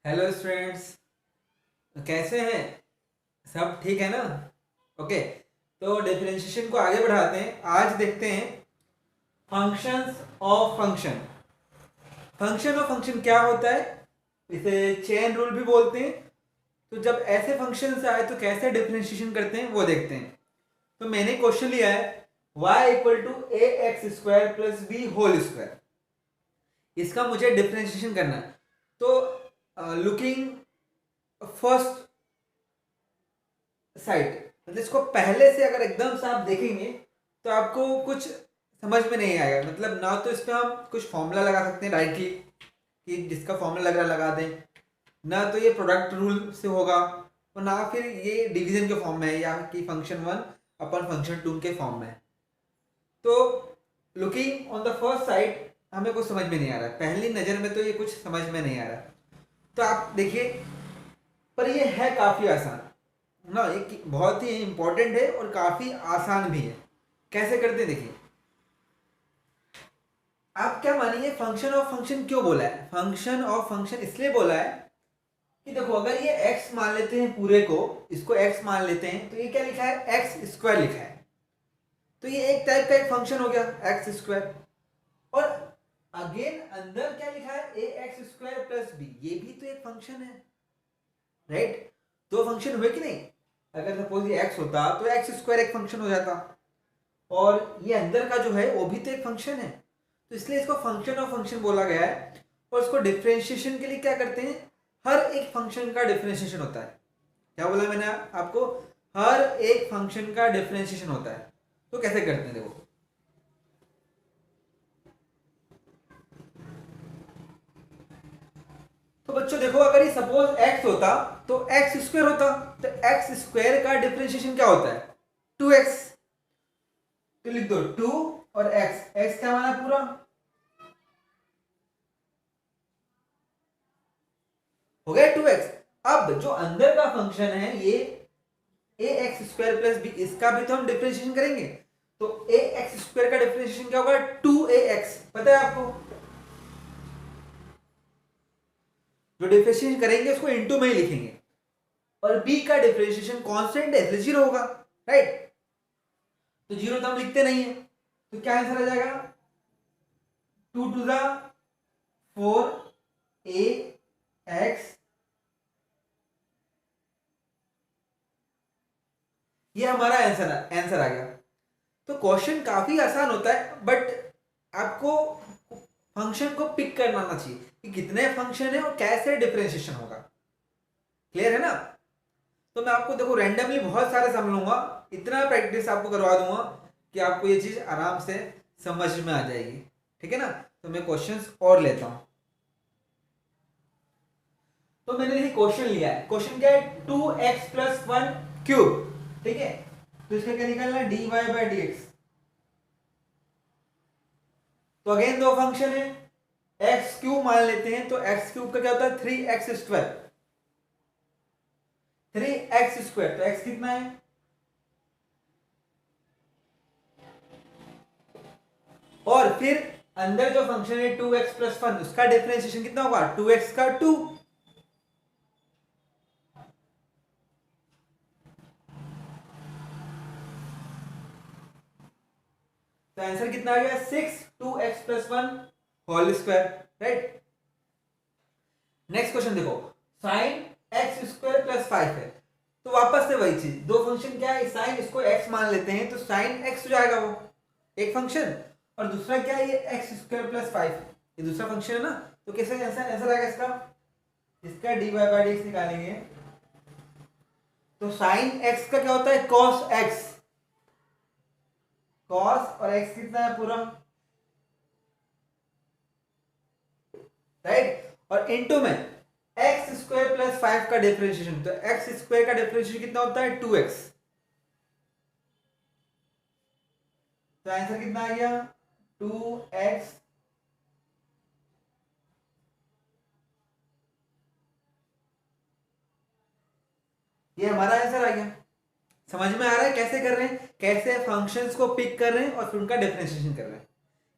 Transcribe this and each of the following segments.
Hello students. कैसे हैं? सब ठीक है ना? ओके। तो डिफरेंशिएशन को आगे बढ़ाते हैं। आज देखते हैं functions of function. Function of function क्या होता है? इसे चेन रूल भी बोलते हैं। तो जब ऐसे फंक्शन आए तो कैसे डिफरेंशिएशन करते हैं वो देखते हैं। तो मैंने क्वेश्चन लिया है y equal to A x square plus B whole square. इसका मुझे डिफरेंशिएशन करना है। तो लुकिंग फर्स्ट साइट, मतलब इसको पहले से अगर एकदम से आप देखेंगे तो आपको कुछ समझ में नहीं आएगा। मतलब ना तो इस पर हम कुछ फॉर्मूला लगा सकते हैं डायरेक्टली कि जिसका फॉर्मूला लग रहा लगा दें, ना तो ये प्रोडक्ट रूल से होगा, और ना फिर ये डिवीजन के फॉर्म में है या कि function one upon function two के फॉर्म में है। तो looking on the first side हमें कुछ समझ में नहीं आ रहा है। पहली नज़र में तो ये कुछ समझ में नहीं आ रहा। तो आप देखिए, पर ये है काफ़ी आसान ना, एक बहुत ही इंपॉर्टेंट है और काफी आसान भी है। कैसे करते हैं देखिए। आप क्या मानिए, फंक्शन ऑफ फंक्शन क्यों बोला है? फंक्शन ऑफ फंक्शन इसलिए बोला है कि देखो, अगर ये x मान लेते हैं, पूरे को इसको x मान लेते हैं, तो ये क्या लिखा है? एक्स स्क्वायर लिखा है। तो ये एक टाइप का एक फंक्शन हो गया एक्स स्क्वायर। और अगेन अंदर क्या लिखा है? ए एक्स स्क्वायर प्लस बी, ये भी तो एक फंक्शन है, राइट? दो फंक्शन हुए कि नहीं? अगर सपोज ये x होता तो एक्स स्क्वायर एक फंक्शन हो जाता, और ये अंदर का जो है वो भी तो एक फंक्शन है। तो इसलिए इसको फंक्शन ऑफ फंक्शन बोला गया है। और इसको डिफरेंशिएशन के लिए क्या करते हैं? हर एक फंक्शन का डिफरेंशिएशन होता है। क्या बोला मैंने आपको? हर एक फंक्शन का डिफरेंशिएशन होता है। तो कैसे करते हैं देखो। तो बच्चों देखो, अगर ये सपोज x होता तो एक्स स्क्वायर होता। तो एक्स स्क्वायर का डिफरेंशिएशन क्या होता है? 2x। तो लिख दो 2 और x क्या माना पूरा? हो गया 2x। अब जो अंदर का फंक्शन है ये ए एक्स स्क्वायर प्लस बी, इसका भी तो हम डिफरेंशिएशन करेंगे। तो ए एक्स स्क्वायर का डिफरेंशिएशन क्या होगा? 2ax। पता है आपको? जो डिफरेंशिएशन करेंगे उसको इनटू में ही लिखेंगे। और b का डिफरेंशिएशन कांस्टेंट है इसलिए जीरो होगा, राइट? तो जीरो तो हम लिखते नहीं है। तो क्या आंसर आ जाएगा? 2 to the 4 ax, ये हमारा आंसर आ गया। तो क्वेश्चन काफी आसान होता है, बट आपको फंक्शन को पिक करना आना चाहिए कि कितने फंक्शन है और कैसे डिफरेंशिएशन होगा। क्लियर है ना? तो मैं आपको देखो रैंडमली बहुत सारे सम लूंगा, इतना प्रैक्टिस आपको करवा दूंगा कि आपको ये चीज आराम से समझ में आ जाएगी। ठीक है ना? तो मैं क्वेश्चंस और लेता हूं। तो मैंने देखिए क्वेश्चन लिया है। क्वेश्चन क्या है? 2x+1 cube. ठीक है? तो इसका क्या निकालना है? dy/dx। तो अगेन दो फंक्शन है, एक्स क्यूब मान लेते हैं। तो एक्स क्यूब का क्या होता है? 3x²। 3x², तो x कितना है? और फिर अंदर जो फंक्शन है 2x+1, उसका डिफरेंशिएशन कितना होगा? 2x का 2। तो आंसर कितना आ गया? 6 2x+1 whole square, right? Next question देखो, साइन x² + 5 है। तो वापस से वही चीज, दो फंक्शन क्या है? साइन इसको x मान लेते हैं, तो साइन x हो जाएगा वो एक फंक्शन। और दूसरा क्या है? ये x² + 5, ये दूसरा फंक्शन है ना। तो कैसे आंसर आंसर आएगा इसका? इसका dy/dx निकालेंगे। तो साइन x का क्या होता है? cos x। cos और x कितना है पूरा, राइट? और इनटू में x² + 5 का डिफरेंशिएशन। तो x² का डिफरेंशिएशन कितना होता है? 2x। तो आंसर कितना आ गया? 2x। ये हमारा आंसर आ गया। समझ में आ रहा है कैसे कर रहे हैं? कैसे फंक्शंस को पिक कर रहे हैं और फिर उनका डिफरेंशिएशन कर रहे हैं।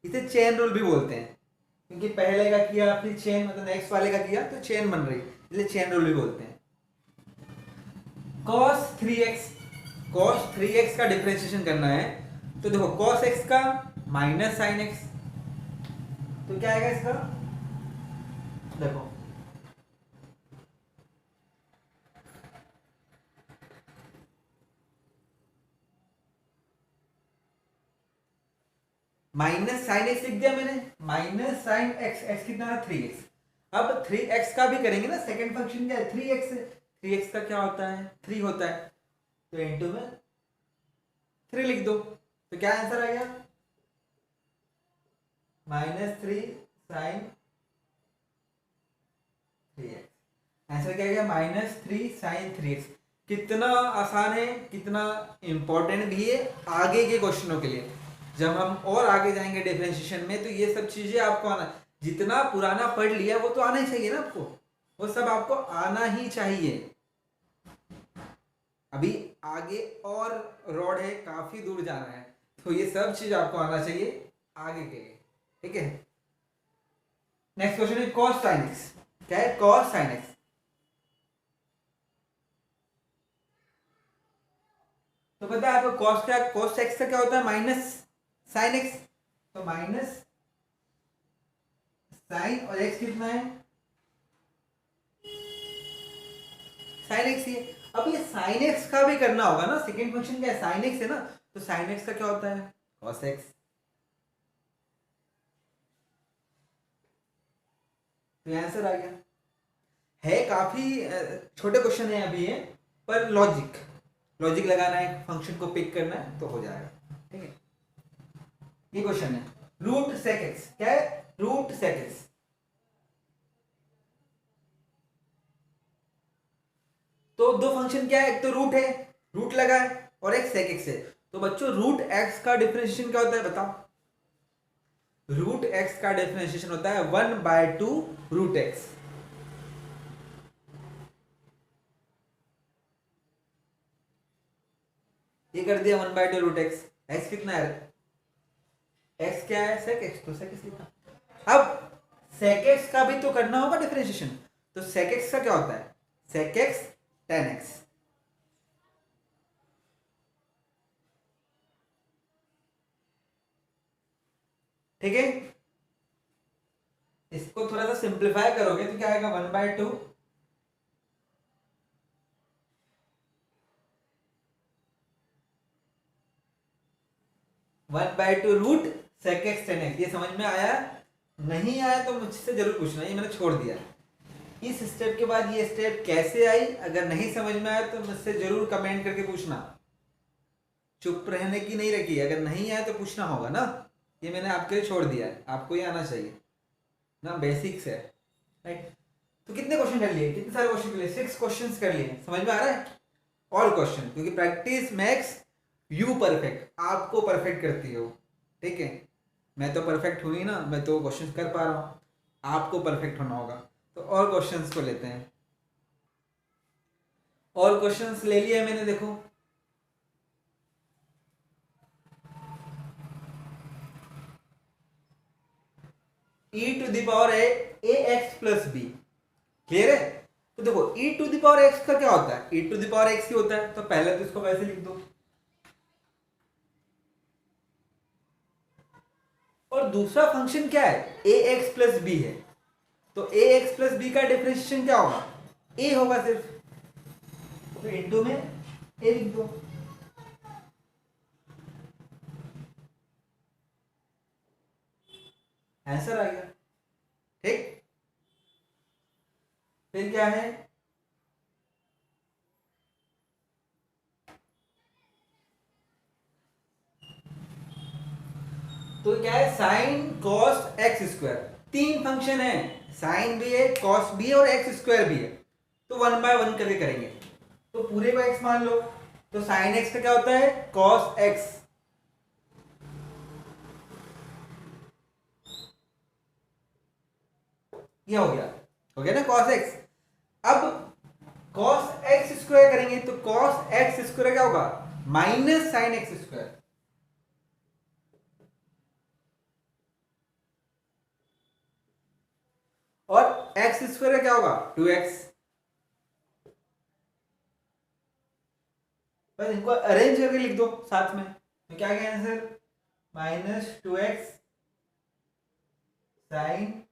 इसे चेन रूल भी बोलते हैं, क्योंकि पहले का किया फिर चेन, मतलब नेक्स्ट वाले का किया तो चेन बन रही, इसलिए चेन रूल भी बोलते हैं। cos 3x, cos 3x का डिफरेंशिएशन करना है तो देखो cos x का माइनस साइन x, तो क्या आएगा इसका, देखो माइनस साइन एक्स लिख दिया मैंने, माइनस साइन एक्स, एक्स कितना है 3x। अब 3x का भी करेंगे ना, सेकंड फंक्शन क्या है 3x है, 3x का क्या होता है 3 होता है, तो इनटू में 3 लिख दो, तो क्या आंसर आ गया -3 साइन 3x। आंसर क्या गया -3 साइन 3x। कितना आसान है, कितना इंपॉर्टेंट भी है आगे के क्वेश्चनों के लिए। जब हम और आगे जाएंगे डिफरेंशिएशन में तो ये सब चीजें आपको आना, जितना पुराना पढ़ लिया वो तो आना ही चाहिए ना आपको, वो सब आपको आना ही चाहिए। अभी आगे और रोड है, काफी दूर जाना है, तो ये सब चीज आपको आना चाहिए आगे के लिए, ठीक है। नेक्स्ट क्वेश्चन है cos sin x। क्या है cos sin x, तो पता है आपको cos क्या, cos x का क्या होता है माइनस साइन x, तो माइनस साइन और x कितना है साइन x ही है। अब ये साइन x का भी करना होगा ना, सेकंड फंक्शन क्या है साइन x है ना, तो साइन x का क्या होता है cos x, तो आंसर आ गया। है काफी छोटे क्वेश्चन है अभी ये, पर लॉजिक लॉजिक लगाना है, फंक्शन को पिक करना है तो हो जाएगा, ठीक है। ये क्वेश्चन है रूट सेक एक्स, क्या है रूट सेक एक्स, तो दो फंक्शन क्या है, एक तो रूट है, रूट लगा है, और एक सेक एक्स है। तो बच्चों रूट एक्स का डिफरेंशिएशन क्या होता है बताओ, रूट एक्स का डिफरेंशिएशन होता है 1/2 रूट एक्स। ये कर दिया 1/2 रूट एक्स, एक्स कितना है एक्स क्या है सेक एक्स, तो सेक एक्स लिखा। अब सेक एक्स का भी तो करना होगा डिफरेंशिएशन, तो सेक एक्स का क्या होता है सेक एक्स tan x, ठीक है। इसको थोड़ा सा सिंप्लीफाई करोगे तो क्या आएगा 1/2 1/2 root sec x tan x। ये समझ में आया, नहीं आया तो मुझसे जरूर पूछना, ये मैंने छोड़ दिया। इस स्टेप के बाद ये स्टेप कैसे आई, अगर नहीं समझ में आया तो मुझसे जरूर कमेंट करके पूछना, चुप रहने की नहीं रखी, अगर नहीं आया तो पूछना होगा ना, ये मैंने आपके लिए छोड़ दिया है, आपको ये आना चाहिए ना, बेसिक्स है, राइट। तो कितने क्वेश्चन कर लिए, कितने सारे क्वेश्चन कर लिए 6 क्वेश्चन कर लिए, समझ में आ रहा है और क्वेश्चन, क्योंकि प्रैक्टिस मेक्स यू परफेक्ट, आपको परफेक्ट करती हो, ठीक है। मैं तो परफेक्ट हुई ना, मैं तो क्वेश्चन कर पा रहा हूँ, आपको परफेक्ट होना होगा। तो और क्वेश्चंस को लेते हैं, और क्वेश्चंस ले लिया मैंने, देखो e to the power A x plus B, clear है। तो देखो e to the power x का क्या होता है, e to the power x ही होता है, तो पहले तो इसको वैसे लिख दो, और दूसरा फंक्शन क्या है ए एक्स प्लस बी है, तो ए एक्स प्लस बी का डिफरेंशिएशन क्या होगा ए होगा सिर्फ, तो इनटू में ए लिख दो, आंसर आ गया, ठीक। फिर क्या है तो क्या है साइन कॉस एक्स स्क्वायर, तीन फंक्शन है, साइन भी है कॉस भी है और एक्स स्क्वायर भी है, तो 1/1 करके करेंगे, तो पूरे को एक्स मान लो, तो साइन एक्स का क्या होता है कॉस एक्स, ये हो गया ना कॉस एक्स। अब कॉस एक्स स्क्वायर करेंगे तो कॉस एक्स स्क्वायर क्या होगा minus sine x x square क्या होगा 2x। बस इनको अरेंज करके लिख दो साथ में, तो क्या गया answer -2x sine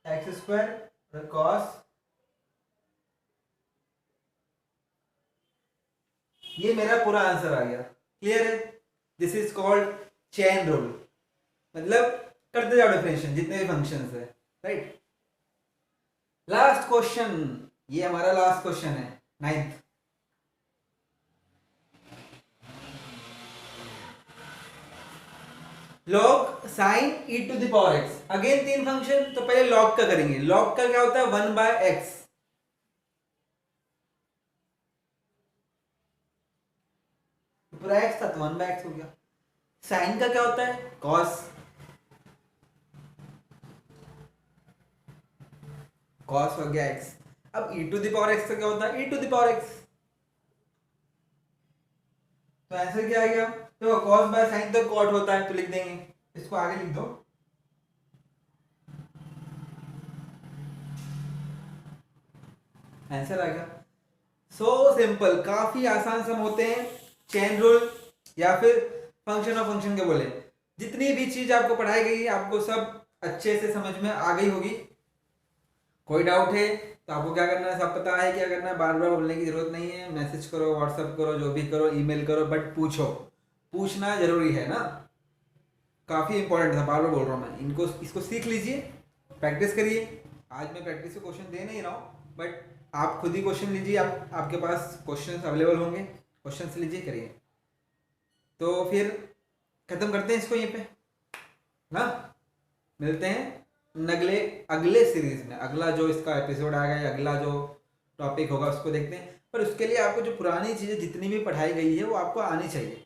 x square cos, ये मेरा पूरा आंसर आ गया। क्लियर है? This is called chain rule, मतलब करते जाओ डिफरेंशिएशन जितने भी फंक्शंस है, राइट। लास्ट क्वेश्चन, ये हमारा लास्ट क्वेश्चन है 9th। Log sine e to the power x, again 3 function, तो पहले लॉग का करेंगे। लॉग का क्या होता है 1/x, पूरा x था तो 1/x हो गया। साइन का क्या होता है cos, cos हो गया x। अब e to the power x का क्या होता है e to the power x, तो आंसर क्या आ गया? तो cos बाय साइन तो cot होता है, तो लिख देंगे, इसको आगे लिख दो। आंसर आ गया। सो सिंपल, काफी आसान सम होते हैं, चेन रूल या फिर फंक्शन ऑफ फंक्शन के बोले। जितनी भी चीज आपको पढ़ाई गई आपको सब अच्छे से समझ में आ गई होगी। कोई डाउट है तो आपको क्या करना है, सब पता है क्या करना है, बार बार बोलने की जरूरत नहीं है। मैसेज करो, व्हाट्सअप करो, जो भी करो, ईमेल करो, बट पूछो, पूछना जरूरी है ना, काफी इंपॉर्टेंट था, बार बार बोल रहा हूँ मैं। इनको इसको सीख लीजिए, प्रैक्टिस करिए। आज मैं प्रैक्टिस से क्वेश्चन दे नहीं रहा हूँ, बट आप खुद ही क्वेश्चन लीजिए, आपके पास क्वेश्चन अवेलेबल होंगे, क्वेश्चन लीजिए, करिए। तो फिर खत्म करते हैं इसको यहीं पे ना, मिलते हैं अगले सीरीज में। अगला जो इसका एपिसोड आएगा या अगला जो टॉपिक होगा उसको देखते हैं। पर उसके लिए आपको जो पुरानी चीज़ें जितनी भी पढ़ाई गई है वो आपको आनी चाहिए।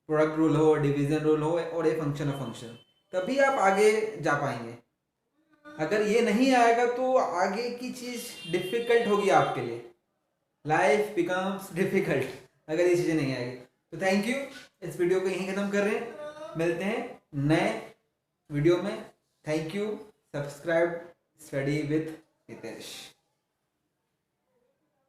प्रोडक्ट रूल हो, डिवीजन रूल हो, और ये फंक्शन ऑफ फंक्शन, तभी आप आगे जा पाएंगे। अगर ये नहीं आएगा तो आगे की चीज़ डिफिकल्ट होगी आपके लिए, लाइफ बिकम्स डिफिकल्ट अगर ये चीज़ें नहीं आएगी। तो थैंक यू, इस वीडियो को यहीं खत्म कर रहे हैं, मिलते हैं नए वीडियो में। Thank you, subscribe study with Hitesh.